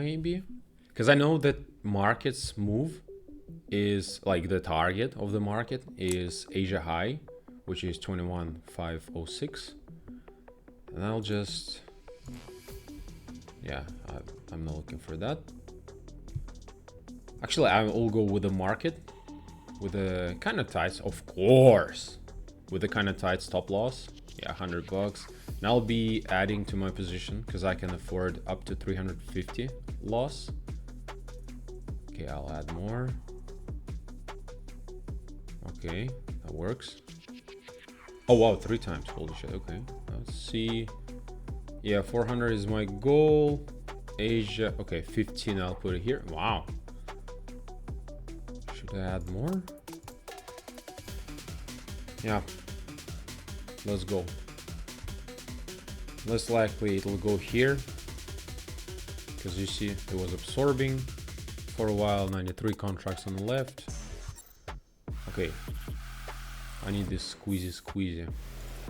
maybe, because I know that market's move is like the target of the market is Asia high, which is 21,506, and I'll just, yeah, I'm not looking for that. Actually, I will go with the market with the kind of tight, of course, with the kind of tight stop loss. Yeah, $100, and I'll be adding to my position because I can afford up to 350 loss. Okay, I'll add more. Okay, that works. Oh wow, 3 times, holy shit. Okay, let's see. Yeah, 400 is my goal. Asia, okay, 15, I'll put it here. Wow, should I add more? Yeah, let's go. Less likely it'll go here because you see it was absorbing for a while. 93 contracts on the left. Okay, I need this squeezy,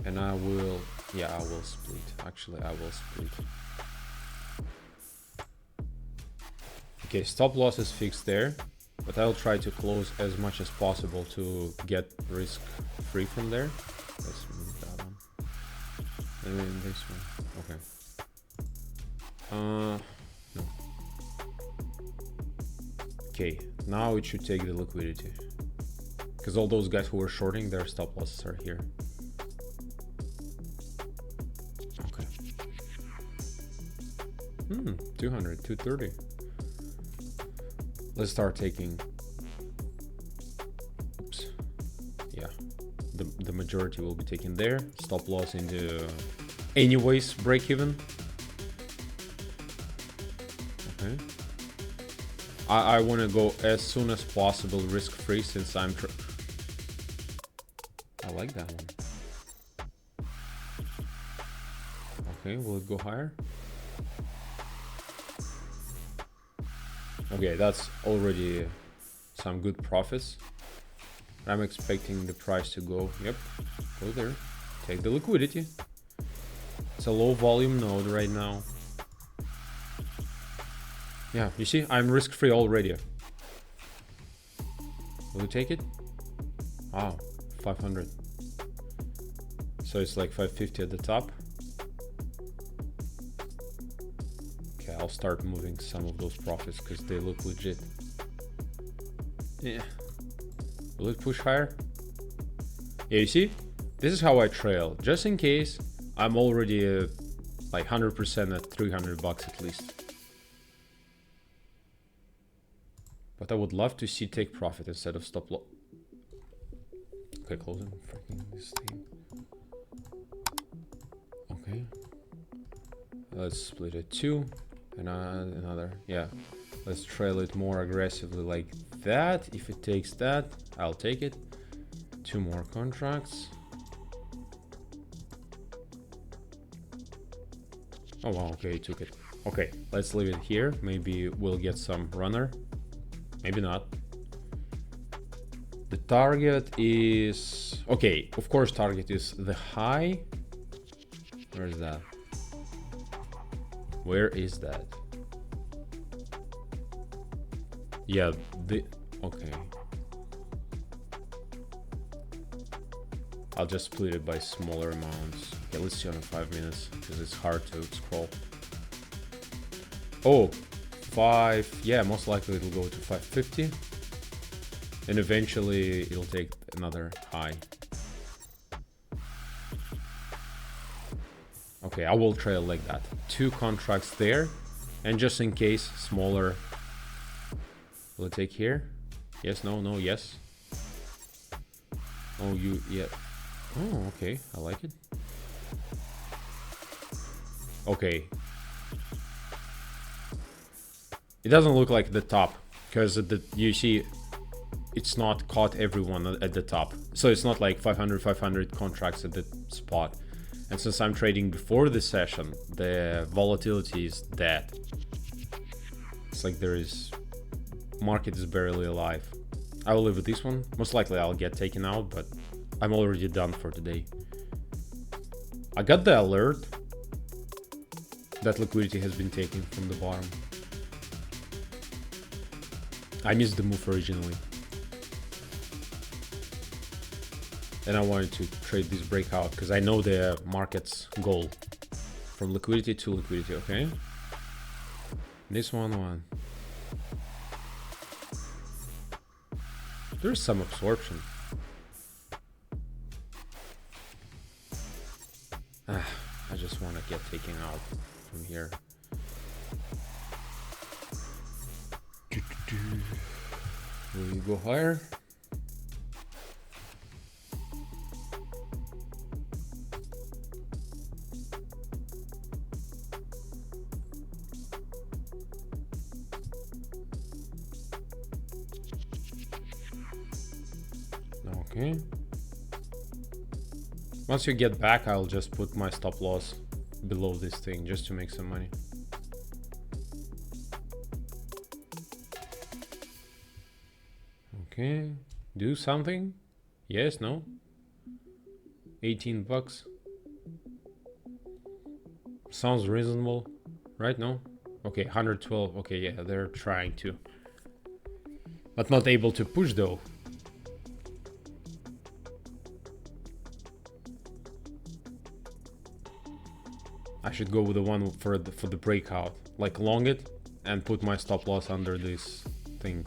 and I will, yeah, I will split. Actually, I will split. Okay, stop loss is fixed there, but I'll try to close as much as possible to get risk free from there. Let's move that one. And then this one. Okay. No. Okay, now it should take the liquidity. Because all those guys who were shorting, their stop losses are here. Okay. 200, 230. Let's start taking. Oops. Yeah. The majority will be taken there. Stop loss into anyways break even. Okay. I want to go as soon as possible risk free since I'm I like that one. Okay, will it go higher? Okay, that's already some good profits. I'm expecting the price to go, yep, go there. Take the liquidity. It's a low volume node right now. Yeah, you see, I'm risk free already. Will you take it? Wow, 500. So it's like 550 at the top. Okay, I'll start moving some of those profits because they look legit. Yeah. Will it push higher? Yeah, you see? This is how I trail. Just in case, I'm already like 100% at $300 at least. But I would love to see take profit instead of stop loss. Okay, closing freaking this thing. Okay. Let's split it 2 and another. Yeah. Let's trail it more aggressively like that. If it takes that, I'll take it. 2 more contracts. Oh wow, okay, it took it. Okay, let's leave it here. Maybe we'll get some runner. Maybe not. The target is... Okay, of course target is the high. Where is that? Where is that? Yeah, the... Okay. I'll just split it by smaller amounts. Okay, let's see on 5 minutes, because it's hard to scroll. Oh, 5, yeah, most likely it'll go to 550. And eventually it'll take another high. Okay, I will trail like that. 2 contracts there. And just in case, smaller. Will it take here? Yes, no, no, yes. Oh, you, yeah. Oh, okay, I like it. Okay. It doesn't look like the top, because you see, it's not caught everyone at the top. So it's not like 500 contracts at the spot. And since I'm trading before the session, the volatility is dead. It's like there is, market is barely alive. I will leave with this one. Most likely I'll get taken out, but I'm already done for today. I got the alert that liquidity has been taken from the bottom. I missed the move originally. And I wanted to trade this breakout because I know the market's goal. From liquidity to liquidity, okay? This one. There's some absorption. I just want to get taken out from here. Will you go higher? Okay. Once you get back, I'll just put my stop loss below this thing just to make some money. Okay, do something. Yes, no. 18 bucks. Sounds reasonable, right? No? Okay, 112. Okay, yeah, they're trying to. But not able to push though. I should go with the one for the breakout, like long it and put my stop loss under this thing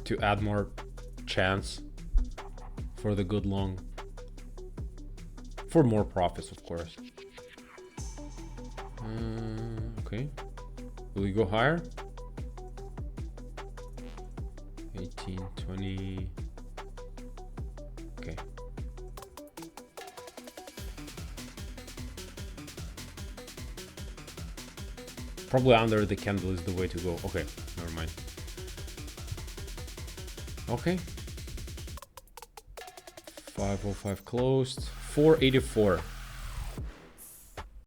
to add more chance for the good long, for more profits, of course. Okay, will we go higher? 18, 20. Okay. Probably under the candle is the way to go. Okay, never mind. Okay. 505 closed. 484.